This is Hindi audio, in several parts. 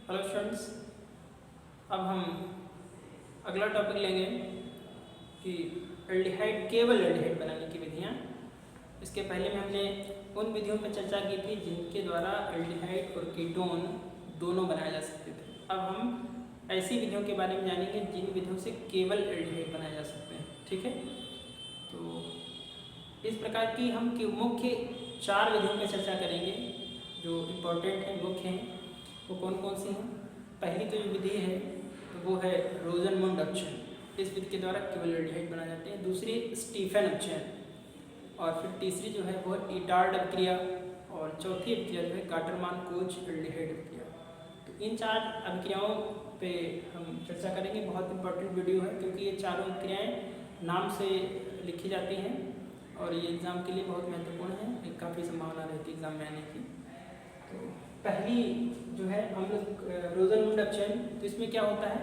हेलो स्टूडेंट्स, अब हम अगला टॉपिक लेंगे कि एल्डिहाइड केवल एल्डिहाइड बनाने की विधियाँ। इसके पहले में हमने उन विधियों पर चर्चा की थी जिनके द्वारा एल्डिहाइड और कीटोन दोनों बनाए जा सकते थे। अब हम ऐसी विधियों के बारे में जानेंगे जिन विधियों से केवल एल्डिहाइड बनाए जा सकते हैं। ठीक है, तो इस प्रकार की हम मुख्य 4 विधियों पर चर्चा करेंगे जो इम्पोर्टेंट हैं, मुख्य हैं। वो कौन कौन सी हैं? पहली तो जो विधि है तो वो है रोजनमुंड अपचयन। इस विधि के द्वारा केवल एल्डिहाइड बनाए जाते हैं। दूसरी स्टीफन अपचयन, और फिर तीसरी जो है वो इटार्ड अपक्रिया, और चौथी अपक्रिया जो है गाटरमान कोच एल्डिहाइड अपक्रिया। तो इन 4 अपक्रियाओं पे हम चर्चा करेंगे। बहुत इंपॉर्टेंट वीडियो है क्योंकि ये चारों अपक्रियाएँ नाम से लिखी जाती हैं और ये एग्ज़ाम के लिए बहुत महत्वपूर्ण है। एक काफ़ी संभावना रहती है एग्ज़ाम में आने की। तो पहली जो है अम्ल रोजनमुंड अपचयन, तो इसमें क्या होता है,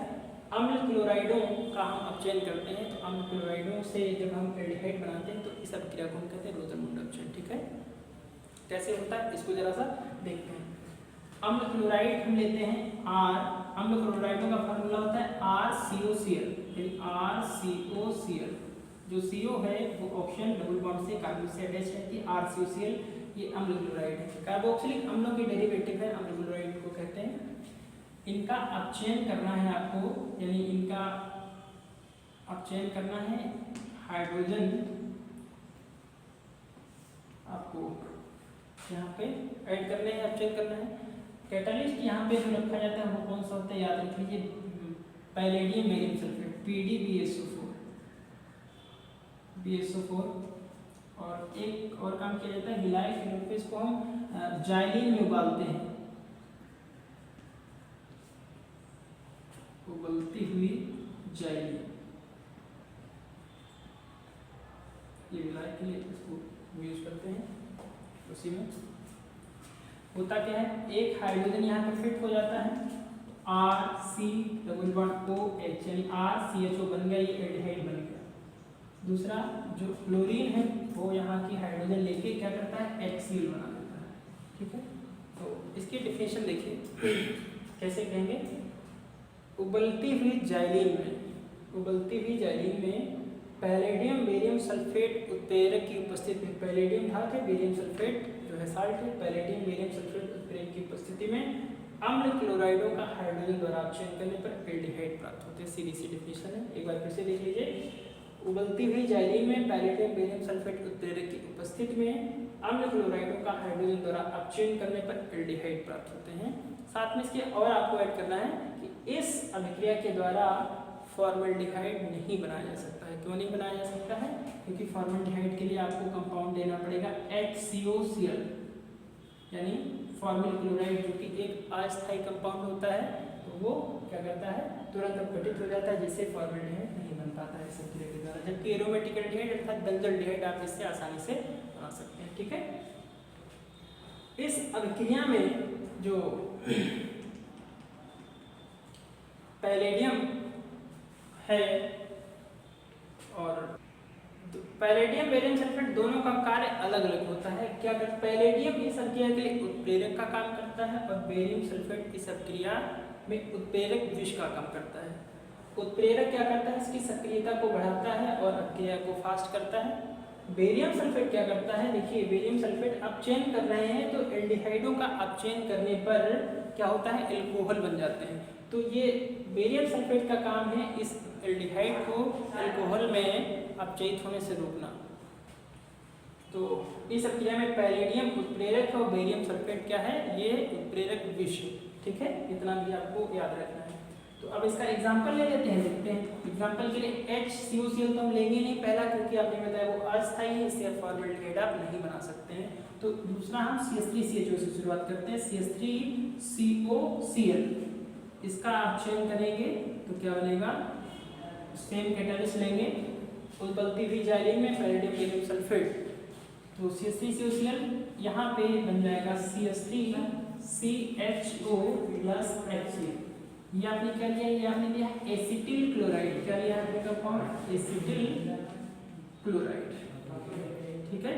अम्ल क्लोराइडों का हम अपचयन करते हैं। तो अम्ल क्लोराइडों से जब हम एल्डिहाइड बनाते हैं तो इस अपक्रिया को हम कहते हैं रोजनमुंड अपचयन। ठीक है, कैसे होता है इसको जरा सा देखते हैं। अम्ल क्लोराइड हम लेते हैं R। अम्ल क्लोराइडों का फार्मूला होता है RCOCl, यानी RCOCl। जो CO है वो ऑक्सीजन डबल बॉन्ड से कार्बन से अटैच रहती है। RCOCl ये अम्ल क्लोराइड है, कार्बोक्सिलिक अम्लों के डेरिवेटिव है, अम्ल क्लोराइड को कहते हैं। इनका अपचयन करना है आपको, यानी इनका अपचयन करना है। हाइड्रोजन आपको यहाँ पे ऐड करने हैं, अपचयन करना है। कैटालिस्ट यहाँ पे जो रखा जाता है वो कौन सा होता है, याद रख लीजिए, पैलेडियम बेरियम सल्फेट, PDBSO4। और एक और काम किया जाता है, विलायक फिनोल पे इसको हम जाइलिन में उबालते हैं, उबलती हुई जाइलिन, ये विलायक के लिए इसको यूज करते हैं। उसी में होता क्या है, एक हाइड्रोजन यहाँ पर फिट हो जाता है, RC डबल बॉन्ड OH, यानी RCHO बन गया, ये एल्डिहाइड बन गया। दूसरा जो क्लोरीन है वो यहाँ की हाइड्रोजन लेके क्या करता है, HCl बना देता है। ठीक है, तो इसकी डेफिनेशन देखिए कैसे कहेंगे, उबलती हुई जाइलिन में पैलेडियम बेरियम सल्फेट उत्प्रेरक की उपस्थिति में, पैलेडियम धातु है, बेरियम सल्फेट जो है साल्ट है, पैलेडियम बेरियम सल्फेट उत्प्रेरक की उपस्थिति में अम्ल क्लोराइडों का हाइड्रोजन द्वारा अपचयन करने पर एल्डिहाइड प्राप्त होते हैं। सीधी सी डेफिनेशन है, एक बार फिर से देख लीजिए। उबलती हुई जाइलिन में पैलेडियम बेरियम सल्फेट उत्प्रेरक की उपस्थिति में अम्ल क्लोराइडों का हाइड्रोजन द्वारा अपचयन करने पर एल्डिहाइड प्राप्त होते हैं। साथ में इसके और आपको ऐड करना है कि इस अभिक्रिया के द्वारा फॉर्मल्डिहाइड नहीं बनाया जा सकता है। क्यों नहीं बनाया जा सकता है, क्योंकि फॉर्मल्डिहाइड के लिए आपको कंपाउंड देना पड़ेगा HCOCl, यानी फॉर्मल क्लोराइड, जो कि एक अस्थायी कंपाउंड होता है। तो वो क्या करता है, तुरंत अपघटित हो जाता है, जिससे फॉर्मल्डिहाइड नहीं बन पाता है इस अभिक्रिया के द्वारा। जबकि एरोमेटिक एल्डिहाइड अर्थात बेंजोल्डिहाइड आप इससे आसानी से बना सकते हैं। ठीक है, इस अभिक्रिया में जो पैलेडियम है और पैलेडियम बेरियम सल्फेट दोनों का कार्य अलग अलग होता है। क्या करता है, पैलेडियम इस अभिक्रिया के लिए उत्प्रेरक का काम करता है और बेरियम सल्फेट इस अभिक्रिया में उत्प्रेरक विष का काम करता है। उत्प्रेरक क्या करता है, इसकी सक्रियता को बढ़ाता है और अभिक्रिया को फास्ट करता है। बेरियम सल्फेट क्या करता है, देखिए बेरियम सल्फेट अपचयन कर रहे हैं तो एल्डिहाइडों का अपचयन करने पर क्या होता है, एल्कोहल बन जाते हैं। तो ये बेरियम सल्फेट का काम है इस एल्डिहाइड को एल्कोहल में अपचयित होने से रोकना। तो इस अभिक्रिया में पैलेडियम उत्प्रेरक और बेरियम सल्फेट क्या है, ये उत्प्रेरक विष। ठीक है, इतना भी आपको याद रखना है। तो अब इसका एग्जांपल ले लेते हैं, देखते हैं। एग्जांपल के लिए HCOCl तो हम लेंगे नहीं पहला, क्योंकि आपने बताया वो अस्थायी है, इससे फॉर्मल्डिहाइड आप नहीं बना सकते हैं। तो दूसरा हम CH3CHO से शुरुआत करते हैं, CH3COCl, इसका अपचयन करेंगे तो क्या बनेगा, सेम कैटालिस्ट लेंगे, उबलती हुई जाइलिन में पैलेडियम बेरियम सल्फेट, तो CH3COCl यहाँ पे बन जाएगा CH3CHO प्लस HCl। ये आपने क्या लिया, ये आपने लिया एसिटिल क्लोराइड। क्या लिया आपने कंपाउंड, एसिटिल क्लोराइड। ठीक है,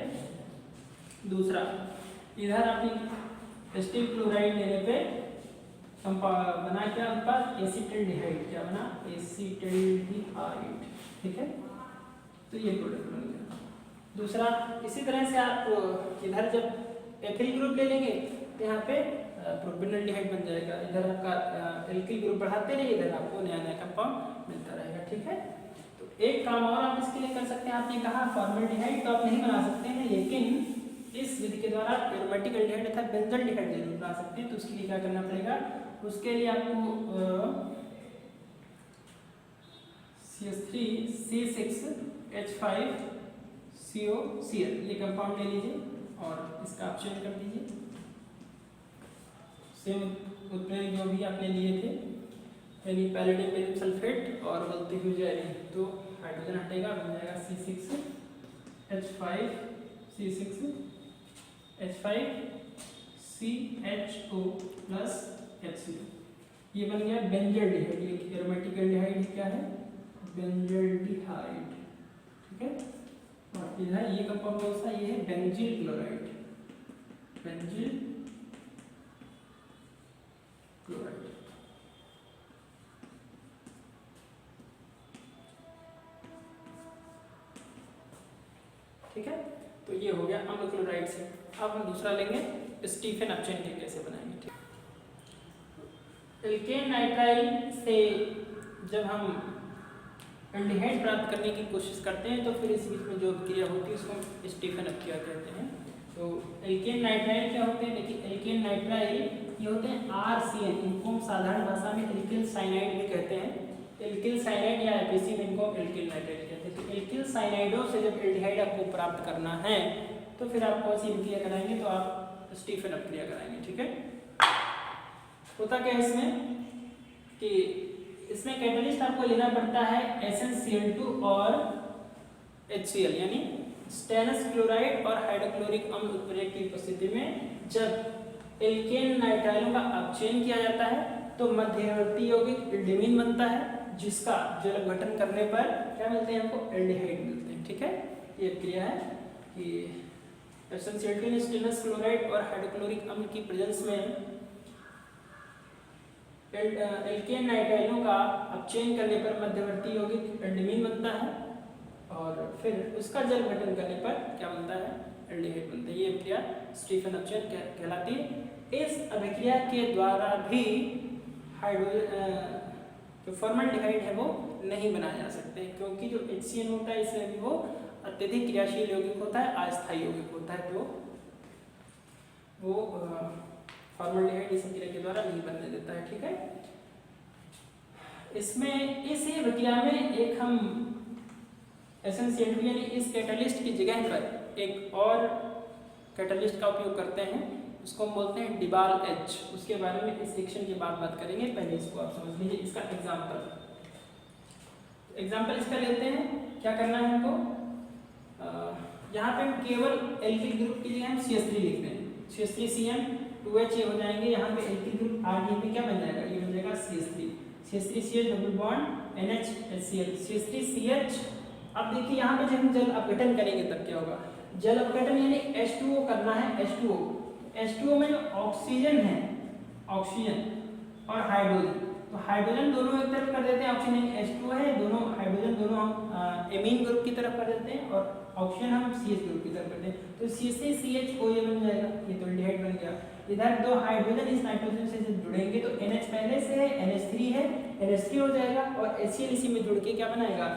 दूसरा इधर आपने एसिटिल क्लोराइड लेने पे बना क्या उत्पाद, एसिटल्डिहाइड। क्या बना, एसिटल्डिहाइड। ठीक है, तो ये प्रोडक्ट बन गया। दूसरा, इसी तरह से आप इधर जब एथिल ग्रुप ले लेंगे तो यहाँ पे प्रोपेनॉल्डिहाइड बन जाएगा। इधर आपका एल्किल ग्रुप बढ़ाते रहिए, इधर आपको नया नया कंपाउंड मिलता रहेगा। ठीक है, तो एक काम और आप इसके लिए कर सकते हैं। आपने कहा फॉर्मल्डिहाइड तो आप नहीं बना सकते हैं, लेकिन इस विधि के द्वारा एरोमेटिक एल्डिहाइड अर्थात बेंजल्डिहाइड जरूर बना सकते हैं। तो उसके लिए क्या करना पड़ेगा, उसके लिए आपको CH3C6H5COCl ये कंपाउंड ले लीजिए और इसका आप चेंज कर दीजिए। सेम उत्प्रेरक जो भी आपने लिए थे, यानी पैलेडियम बेरियम सल्फेट और गलती हुई जाएगी तो हाइड्रोजन हटेगा, बन जाएगा C6H5CHO प्लस HCl। ये बन गया बेंजल्डिहाइड। ये एरोमेटिक एल्डिहाइड क्या है, बेंजल्डिहाइड। ठीक है, और इधर ये कंपाउंड कौन सा, ये है बेंजील क्लोराइड। बेंजील क्लोराइड। ठीक है, तो ये हो गया अम्ल क्लोराइड से। अब हम दूसरा लेंगे स्टीफन अपचेन के कैसे बनाएंगे। ठीक, एल्केन नाइट्राइल से जब हम एल्डिहाइड प्राप्त करने की कोशिश करते हैं तो फिर इस बीच में जो क्रिया होती है उसको हम स्टीफन अपक्रिया कहते हैं। तो एल्केन नाइट्राइल क्या होते हैं, देखिए एल्केन नाइट्राइल ये होते हैं RCN, इनको हम साधारण भाषा में एल्किल साइनाइड भी कहते हैं। एल्किल साइनाइड या एपीसी में इनको एल्किल नाइट्राइल कहते हैं। तो एल्किल साइनाइडों से जब एल्डिहाइड आपको प्राप्त करना है तो फिर आप कौन सी अपक्रिया कराएंगे, तो आप स्टीफन अपक्रिया कराएंगे। ठीक है, होता क्या है इसमें कि इसमें कैटलिस्ट आपको लेना पड़ता है SnCl2 और HCl, यानी स्टेनस क्लोराइड और हाइड्रोक्लोरिक अम्ल उत्प्रेरक की उपस्थिति में जब एल्केन नाइट्राइलों का अपचयन किया जाता है तो मध्यवर्ती यौगिक एल्डिमीन बनता है, जिसका जल अपघटन करने पर क्या मिलते हैं, हमको एल्डिहाइड मिलते हैं। ठीक है, ये क्रिया है कि SnCl2 स्टेनस क्लोराइड और हाइड्रोक्लोरिक अम्ल की प्रेजेंस में एल्केन नाइट्राइलों का अपचयन करने पर मध्यवर्ती यौगिक एल्डिमीन बनता है और फिर उसका जल अपघटन करने पर क्या बनता है, एल्डिहाइड बनता है। ये अभिक्रिया स्टीफन अपचयन कहलाती है। इस अभिक्रिया के द्वारा भी जो फॉर्मल्डिहाइड है वो नहीं बनाया जा सकते, क्योंकि जो HCl होता है इसमें भी वो अत्यधिक क्रियाशील यौगिक होता है, अस्थायी यौगिक होता है, तो वो फॉर्मल्डिहाइड इस अभिक्रिया के द्वारा नहीं बनने देता है। ठीक है, इसमें इस अभिक्रिया में एक हम SnCl2 यानी इस कैटलिस्ट की जगह पर एक और कैटलिस्ट का उपयोग करते हैं, उसको हम बोलते हैं डिबाल H। उसके बारे में इस सेक्शन के बाद बात करेंगे, पहले इसको आप समझ लीजिए। इसका एग्जाम्पल इसका लेते हैं। क्या करना है हमको, यहाँ पे हम केवल एल्किल ग्रुप की जगह हम CH3 लिख रहे हैं, CH3Cl2H ये हो जाएंगे। यहाँ पे एल्किल ग्रुप RDP क्या बन जाएगा, ये बन जाएगा CH3CH double bond NH CH3CH। अब देखिए यहाँ पे जब हम जल अपघटन करेंगे तब क्या होगा, जल अपघटन यानी H2O करना है। H2O में जो ऑक्सीजन है, ऑक्सीजन और हाइड्रोजन, तो हाइड्रोजन दोनों एक तरफ कर देते हैं, ऑक्सीजन H2O है, दोनों हाइड्रोजन दोनों हम एमीन ग्रुप की तरफ कर देते हैं और ऑक्सीजन हम CH ग्रुप की तरफ करते हैं। तो CH3CHO ये बन जाएगा, ये तो एल्डिहाइड बन गया। इधर दो हाइड्रोजन इस नाइट्रोजन से जब जुड़ेंगे तो NH पहले से है, NH3 है, NH3 हो जाएगा और HCl इसी में जुड़ के क्या बनाएगा,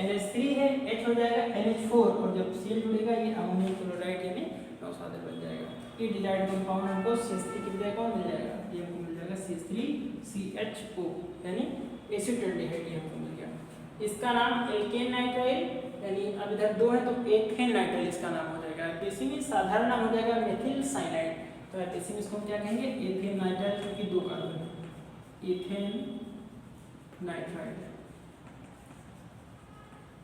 NH3 है, H हो जाएगा NH4 और जब Cl जुड़ेगा ये अमोनियम क्लोराइड यानी नौसादर बन जाएगा। ये डिजाइड कंपाउंड हमको CH3 की जगह कौन मिल जाएगा, ये हमको मिल जाएगा CH3CHO यानी एसिटल्डिहाइड, ये हमको मिल गया। इसका नाम एल्केन नाइट्राइल, यानी अब इधर दो है तो एथेन नाइट्राइल इसका नाम हो जाएगा। एपीसी में साधारण नाम हो जाएगा मेथिल साइनाइड, तो एपीसी में इसको क्या कहेंगे, एथेन नाइट्राइल, क्योंकि दो कार्बन है, एथेन नाइट्राइल।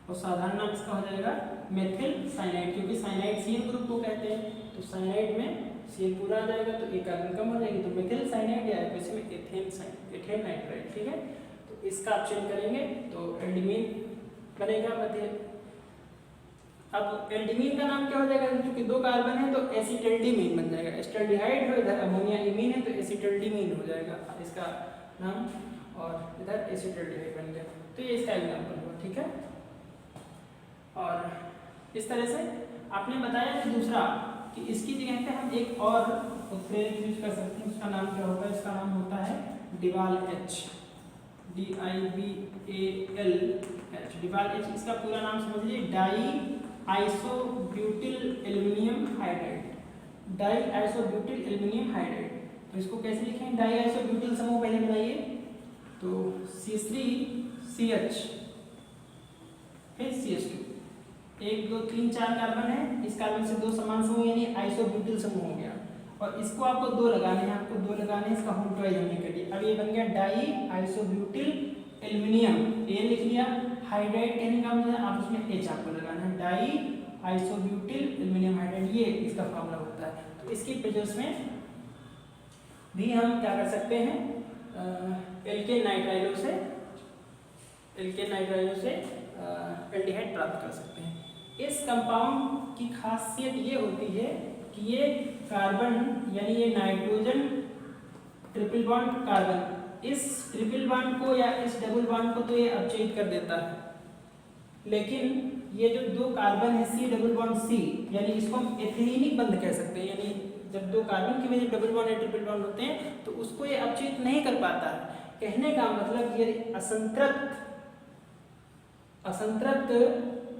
और साधारण नाम इसका हो जाएगा मेथिल साइनाइड, क्योंकि साइनाइड Cl ग्रुप को कहते हैं, तो साइनाइड में Cl पूरा आ जाएगा तो एक कार्बन कम हो जाएगी, तो मेथिल साइनाइड या एपीसी में एथेन नाइट्राइल। ठीक है, तो इसका आप चेंज करेंगे तो एल्डिमीन बनेगा मध्य। अब एल्डिमीन का नाम क्या हो जाएगा, क्योंकि दो कार्बन है तो एसिटल्डिमीन बन जाएगा। एसिटल्डिहाइड है, इधर अमोनिया इमीन है तो एसिटल्डिमीन एल्डिमीन हो जाएगा इसका नाम, और इधर एसिटाल्डिहाइड बन गया। तो ये इसका एग्जाम्पल हुआ, ठीक है। और इस तरह से आपने बताया कि दूसरा कि इसकी जगह पे हम एक और उत्प्रेरक यूज कर सकते हैं, उसका नाम क्या होता है, इसका नाम होता है DIBAL H, DIVAL H, DIBAL H. इसका पूरा नाम समझ लीजिए di isobutyl aluminium hydride, di isobutyl aluminium hydride. तो इसको कैसे लिखें, डाई आइसोब्यूटिल समूह पहले बनाइए, तो C3CH फिर CH2, 1 2 3 4 कार्बन है, इस कार्बन से 2 समान समूह यानी आइसोब्यूटिल समूह हो गया, और इसको आपको 2 लगाने हैं, आपको 2 लगाने हैं इसका होम ट्वाइस होने के लिए। अब ये बन गया डाई आइसोब्यूटिल एल्युमिनियम, ये लिख लिया। हाइड्राइड कहने का मतलब आप उसमें H आपको लगाना है, डाई आइसोब्यूटिल एल्युमिनियम हाइड्राइड, ये इसका फॉर्मूला होता है। तो इसके प्रेजेंस में भी हम क्या कर सकते हैं, एल्केन नाइट्राइलो से एल्डिहाइड प्राप्त कर सकते हैं। इस कंपाउंड की खासियत ये होती है कि ये कार्बन यानी ये नाइट्रोजन ट्रिपल बॉन्ड कार्बन, इस ट्रिपल बॉन्ड को या इस डबल बॉन्ड को तो ये अपचयित कर देता है, लेकिन ये जो 2 कार्बन है C डबल बॉन्ड C, यानी इसको हम एथिलीनिक बंध कह सकते हैं, यानी जब 2 कार्बन की वजह डबल बॉन्ड या ट्रिपल बॉन्ड होते हैं तो उसको ये अपचयित नहीं कर पाता है। कहने का मतलब ये असंतृप्त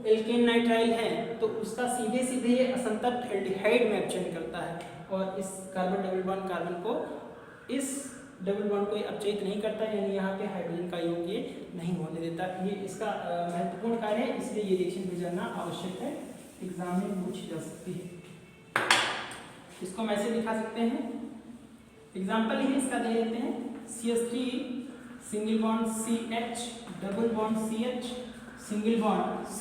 एल्केन नाइट्राइल है तो उसका सीधे सीधे ये असंतृप्त एल्डिहाइड में अपचयन करता है, और इस कार्बन डबल बॉन्ड कार्बन को इस डबल बॉन्ड को अपचयित नहीं करता, यानी यहाँ पे हाइड्रोजन का योग ये नहीं होने देता। ये इसका महत्वपूर्ण कार्य है, इसलिए ये रिएक्शन भी जानना आवश्यक है, एग्जाम में पूछी जा सकती है। इसको हम ऐसे दिखा सकते हैं, एग्जाम्पल ही इसका दे देते हैं, CH3 single bond CH double bond CH single bond C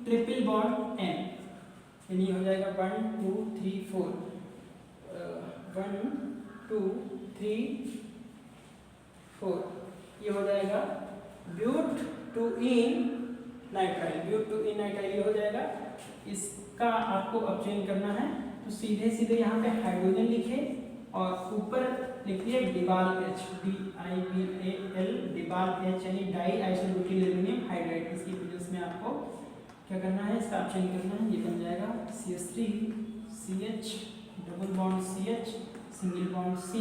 triple bond N, यानी हो जाएगा 1 2 3 4 1 2 3 4, ये हो जाएगा ब्यूट टू इन नाइट्राइल, ये हो जाएगा। इसका आपको अपचयन करना है तो सीधे सीधे यहाँ पे हाइड्रोजन लिखे और ऊपर लिखिए डिवाल H, DIVAL डिवाल H, यानी डाई आइसोब्यूटिल एल्युमिनियम हाइड्राइड। इसकी प्रेजेंस में आपको क्या करना है, इसका अपचयन करना है, ये बन जाएगा CH3 CH double bond CH single bond C,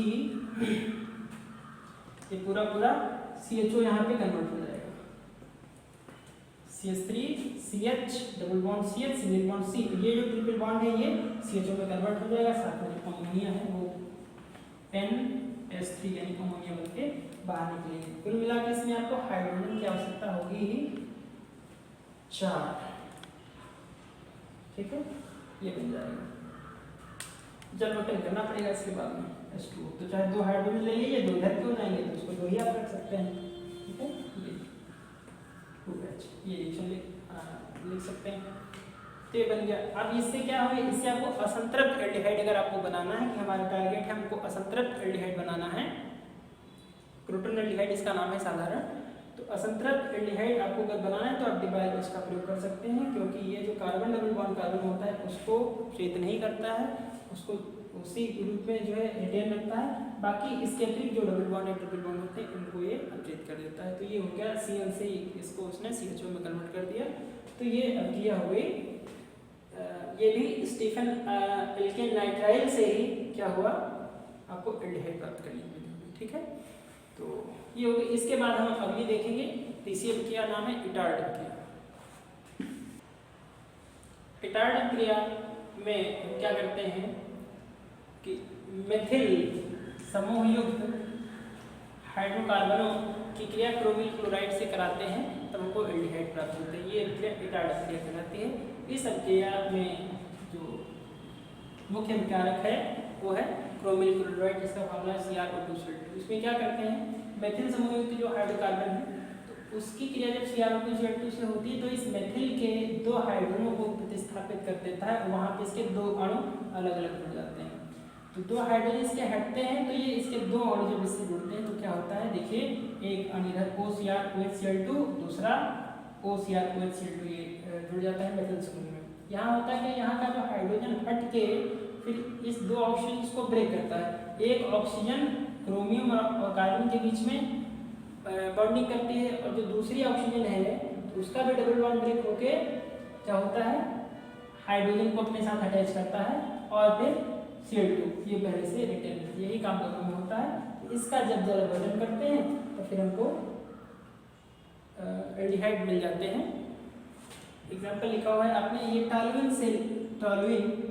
ये पूरा CHO यहाँ पे कन्वर्ट हो जाएगा, CH3 CH double bond CH single bond C, ये जो ट्रिपल बॉन्ड है ये CHO में कन्वर्ट हो जाएगा, साथ में जो अमोनिया है वो NH3 यानी अमोनिया बनके बाहर निकलेगी। कुल मिला के इसमें आपको हाइड्रोजन की आवश्यकता होगी 4, ठीक है, ये बन जाएगा। जब टोटल करना पड़ेगा इसके बाद में H2, तो चाहे 2 हाइड्रोजन ले लीजिए, 2 इधर क्यों जाएंगे तो उसको 2 ही आप रख सकते हैं, ठीक है, ये 2H, ये रिएक्शन लिख सकते हैं। तो ये बन गया। अब इससे क्या होगा, इससे आपको असंतृप्त एल्डिहाइड अगर आपको बनाना है कि हमारा टारगेट है हमको असंतृप्त एल्डिहाइड बनाना है, क्रोटन एल्डिहाइड इसका नाम है साधारण, तो असंतृप्त एल्डिहाइड आपको अगर बनाना है तो आप डिवाइल H का प्रयोग कर सकते हैं, क्योंकि ये जो कार्बन डबल बॉन्ड कार्बन होता है उसको अपचयित नहीं करता है, उसको उसी रूप में जो है रिटेन रखता है, बाकी इसके अतिरिक्त जो डबल बॉन्ड या ट्रिपल बॉन्ड होते हैं इनको ये अपचयित कर देता है। तो ये हो गया CN से इसको उसने CHO में कन्वर्ट कर दिया। तो ये अभिक्रिया हो गई, ये भी स्टीफन एल्केन नाइट्राइल से ही क्या हुआ, आपको एल्डिहाइड प्राप्त करनी होगी, ठीक है। तो ये होगी। इसके बाद हम अगली देखेंगे, तीसरी अभिक्रिया नाम है इटार्ड अभिक्रिया। इटार्ड अभिक्रिया में हम क्या करते हैं कि मेथिल समूह युक्त हाइड्रोकार्बनों की क्रिया क्रोमिल क्लोराइड से कराते हैं तब हमको एल्डिहाइड प्राप्त होते हैं, ये अभिक्रिया इटार्ड अभिक्रिया कहलाती है। इस अभिक्रिया में जो मुख्य अभिकारक है वो है क्रोमिल क्लोराइड, जिसका फॉर्मूला है CrO2. इसमें क्या करते हैं, मेथिल समूह युक्त जो हाइड्रोकार्बन है तो उसकी क्रिया जब CrO2 से होती है तो इस मेथिल के 2 हाइड्रोजनों को प्रतिस्थापित कर देता है, वहाँ पे इसके 2 अणु अलग अलग जुड़ जाते हैं। तो 2 हाइड्रोजन इसके हटते हैं तो ये इसके 2 अणु जब इससे जुड़ते हैं तो क्या होता है, देखिए एक अणु इधर OCrOHCl2, दूसरा OCrOHCl2 ये जुड़ जाता है मेथिल समूह में। यहाँ होता है कि यहाँ का जो हाइड्रोजन हट के फिर इस 2 ऑक्सीजन को ब्रेक करता है, एक ऑक्सीजन क्रोमियम और कार्बन के बीच में बॉन्डिंग करती है, और जो दूसरी ऑक्सीजन है तो उसका भी डबल बॉन्ड ब्रेक होके क्या होता है, हाइड्रोजन को अपने साथ अटैच करता है और फिर Cl2 ये पहले से रिटर्न, यही काम दोनों में होता है। इसका जब गठन करते हैं तो फिर हमको एल्डिहाइड मिल जाते हैं। एग्जाम्पल लिखा हुआ है आपने, ये टॉल्यूइन से टॉल्यूइन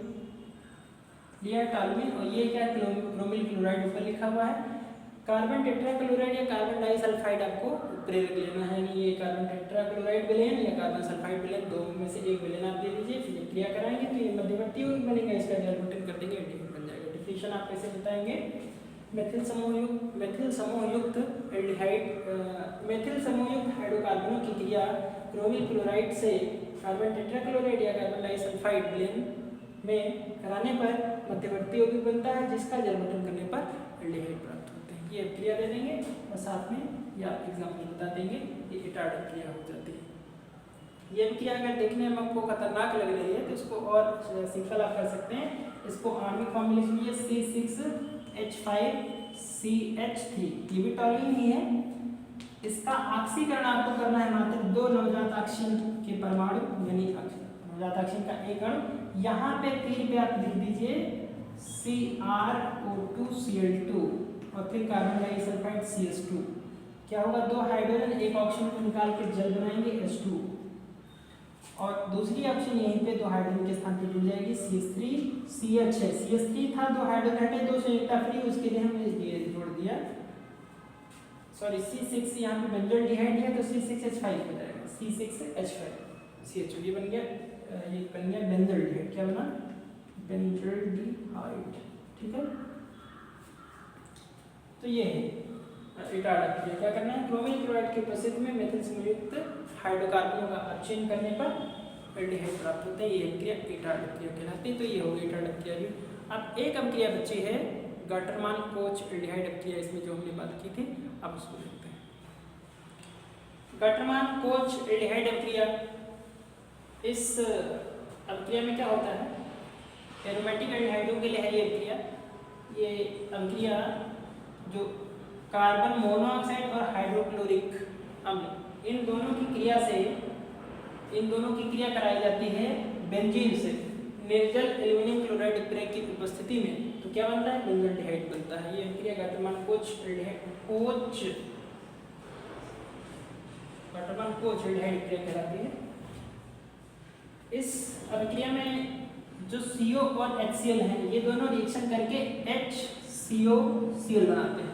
लिया है, टॉल्यूइन, और ये क्या क्रोमिल क्लोराइड ऊपर लिखा हुआ है। कार्बन टेट्राक्लोराइड या कार्बन डाइसल्फाइड आपको प्रेरक लेना है, ये कार्बन टेट्राक्लोराइड विलेन या कार्बन सल्फाइड विलेन, दो में से एक विलेन आप दे दीजिए, फिर ये क्रिया कराएंगे तो ये मध्यवर्ती यौगिक बनेगा, इसका डेरिवेटिव कर देंगे, एल्डिहाइड बन जाएगा। डिफिनेशन आप कैसे बताएंगे, मेथिल समूहयुक्त एल्डिहाइड, मेथिल समूहयुक्त हाइड्रोकार्बनों की क्रिया क्रोमिल क्लोराइड से कार्बन टेट्राक्लोराइड या कार्बन डाइसल्फाइड विलेन में कराने पर मध्यवर्ती यौगिक बनता है, जिसका डेरिवेटिव करने पर एल्डिहाइड प्राप्त होते हैं। ये क्रिया दे देंगे और साथ में या एग्जाम्पल बता देंगे, ये रिटार्डेड क्रिया हो जाती है। ये क्रिया अगर देखने में आपको खतरनाक लग रही है तो इसको और सिंपल आप कर सकते हैं। इसको आणविक फॉर्मूलेशन ये C6H5CH3, ये भी टॉल्यूइन ही है। इसका ऑक्सीकरण आपको करना है मात्र 2 नवजात ऑक्सीजन के परमाणु, यानी नवजात ऑक्सीजन का एक अणु, यहाँ पे तीर पे आप लिख दीजिए CrO2Cl2 और फिर कार्बन डाइसल्फाइड CH2। क्या होगा, 2 हाइड्रोजन एक ऑक्सीजन को निकाल के जल बनाएंगे H2, और दूसरी ऑप्शन यहीं पे 2 हाइड्रोजन के स्थान पे जुड़ जाएगी CH3CH है, CH3 था, 2 हाइड्रोजन हटे, 2 से एकता फ्री, उसके लिए हमने जोड़ दिया, सॉरी C6 यहाँ पे बेंजोल्डिहाइड है तो C6H5 हो जाएगा, C6H5 CH2, ये बन गया बेंजोल्डिहाइड। क्या बना, बेंजोल्डिहाइड, ठीक है। तो ये है रिटार्डेड क्रिया। क्या करना है, क्रोमिल क्लोराइड की उपस्थिति में मेथिल समूहयुक्त हाइड्रोकार्बनों का अपचयन करने पर एल्डिहाइड प्राप्त होते हैं, ये क्रिया रिटार्डेड क्रिया कहलाती है। तो ये होगी रिटार्डेड क्रिया। अब एक अब क्रिया बची है गाटरमान कोच एल्डिहाइड क्रिया, इसमें जो हमने बात की थी, अब उसको देखते हैं। गाटरमान कोच एल्डिहाइड क्रिया, इस अभिक्रिया में क्या होता है, एरोमेटिक एल्डिहाइडों के लिए है ये अभिक्रिया। ये अभिक्रिया जो कार्बन मोनोऑक्साइड और हाइड्रोक्लोरिक अम्ल, इन दोनों की क्रिया कराई जाती है बेंजीन से निर्जल एल्युमिनियम क्लोराइड प्रेरक की उपस्थिति में, तो क्या बनता है, बेंजोल्डिहाइड बनता है। ये क्रिया गाटरमान कोच एल्डिहाइड क्रिया कहलाती है। इस अभिक्रिया में जो CO और HCl है, ये दोनों रिएक्शन करके HCOCl बनाते हैं,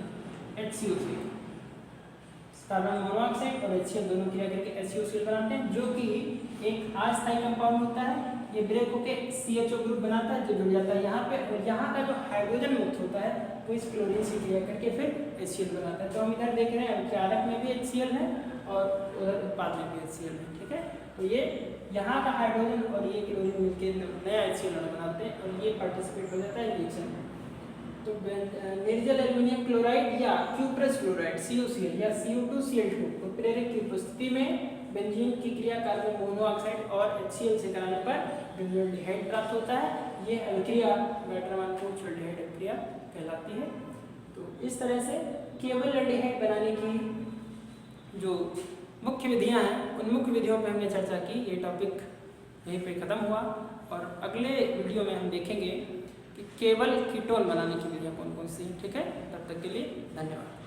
HCOCl, कार्बन मोनोऑक्साइड और HCl दोनों क्रिया करके HCOCl बनाते हैं, जो कि एक अस्थायी कंपाउंड होता है। ये ब्रेक होके CHO ग्रुप बनाता है, जो जुड़ जाता है यहाँ पे, और यहाँ का जो हाइड्रोजन मुक्त होता है वो इस क्लोरीन से क्रिया करके फिर HCl बनाता है। तो हम इधर देख रहे हैं चालक में भी HCl है और उधर उत्पाद में भी HCl है, ठीक है। तो ये यहाँ का हाइड्रोजन और ये क्लोरीन मिलकर नया HCl बनाते हैं और ये पार्टिसिपेट हो जाता है रिएक्शन में। तो निर्जल एल्युमिनियम क्लोराइड या क्यूप्रस क्लोराइड CuCl या CO2Cl2 उत्प्रेरक की उपस्थिति में बेंजीन की क्रिया कार्बन मोनोऑक्साइड और HCl से कराने पर बेंजोल्डिहाइड प्राप्त होता है। ये अभिक्रिया गाटरमान कोच एल्डिहाइड अभिक्रिया कहलाती है। तो इस तरह से केवल एल्डिहाइड बनाने की जो मुख्य विधियां हैं, उन मुख्य विधियों पर हमने चर्चा की। ये टॉपिक यहीं पे ख़त्म हुआ और अगले वीडियो में हम देखेंगे कि केवल कीटोन बनाने की विधियां कौन कौन सी हैं, ठीक है। तब तक के लिए धन्यवाद।